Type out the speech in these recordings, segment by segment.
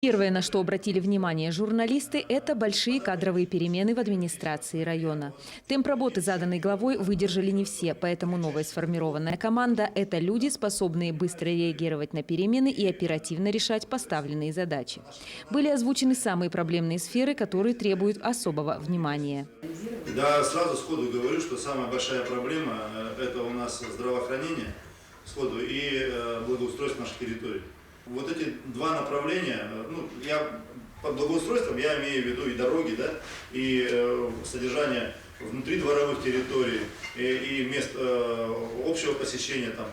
Первое, на что обратили внимание журналисты, это большие кадровые перемены в администрации района. Темп работы, заданный главой, выдержали не все, поэтому новая сформированная команда – это люди, способные быстро реагировать на перемены и оперативно решать поставленные задачи. Были озвучены самые проблемные сферы, которые требуют особого внимания. Да, сразу сходу говорю, что самая большая проблема – это у нас здравоохранение сходу и благоустройство нашей территории. Вот эти два направления, под благоустройством я имею в виду и дороги, да, и содержание внутридворовых территорий, и мест общего посещения, там,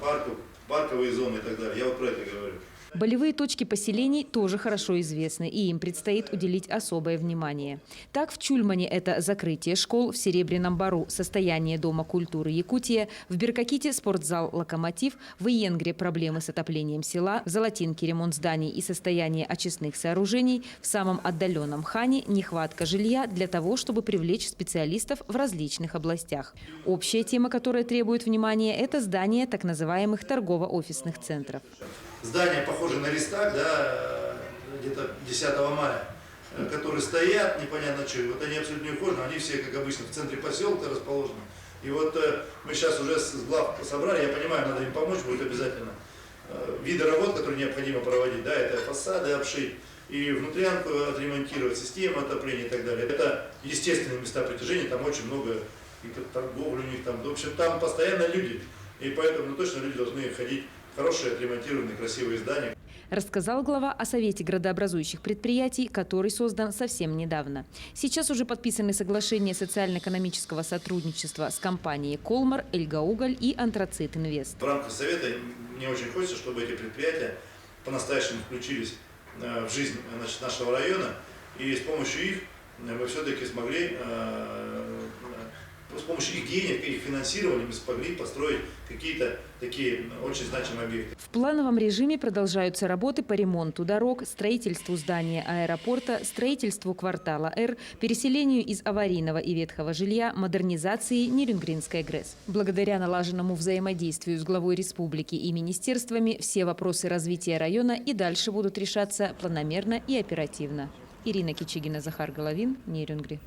парковые зоны и так далее. Я вот про это говорю. Болевые точки поселений тоже хорошо известны, и им предстоит уделить особое внимание. Так, в Чульмане это закрытие школ, в Серебряном Бору состояние Дома культуры Якутия, в Беркаките спортзал «Локомотив», в Иенгре проблемы с отоплением села, в Золотинке ремонт зданий и состояние очистных сооружений, в самом отдаленном Хане нехватка жилья для того, чтобы привлечь специалистов в различных областях. Общая тема, которая требует внимания, это здание так называемых торгово-офисных центров. Здания похожи на Рейхстаг, да, где-то 10 мая, которые стоят, непонятно что, и вот они абсолютно не ухожены, они все, как обычно, в центре поселка расположены. И вот мы сейчас уже с глав собрали, я понимаю, надо им помочь будет обязательно. Виды работ, которые необходимо проводить, да, это фасады обшить, и внутрянку отремонтировать, систему отопления и так далее. Это естественные места притяжения, там очень много торговли у них, там, в общем, там постоянно люди, и поэтому точно люди должны ходить в хорошие, отремонтированные, красивые здания. Рассказал глава о Совете градообразующих предприятий, который создан совсем недавно. Сейчас уже подписаны соглашения социально-экономического сотрудничества с компанией «Колмар», «Эльгауголь» и «Антрацит Инвест». В рамках Совета мне очень хочется, чтобы эти предприятия по-настоящему включились в жизнь, значит, нашего района, и с помощью их мы все-таки смогли, с помощью их денег, их финансирования мы смогли построить какие-то такие очень значимые объекты. В плановом режиме продолжаются работы по ремонту дорог, строительству здания аэропорта, строительству квартала «Р», переселению из аварийного и ветхого жилья, модернизации Нерюнгринской ГРЭС. Благодаря налаженному взаимодействию с главой республики и министерствами все вопросы развития района и дальше будут решаться планомерно и оперативно. Ирина Кичигина, Захар Головин, Нерюнгри.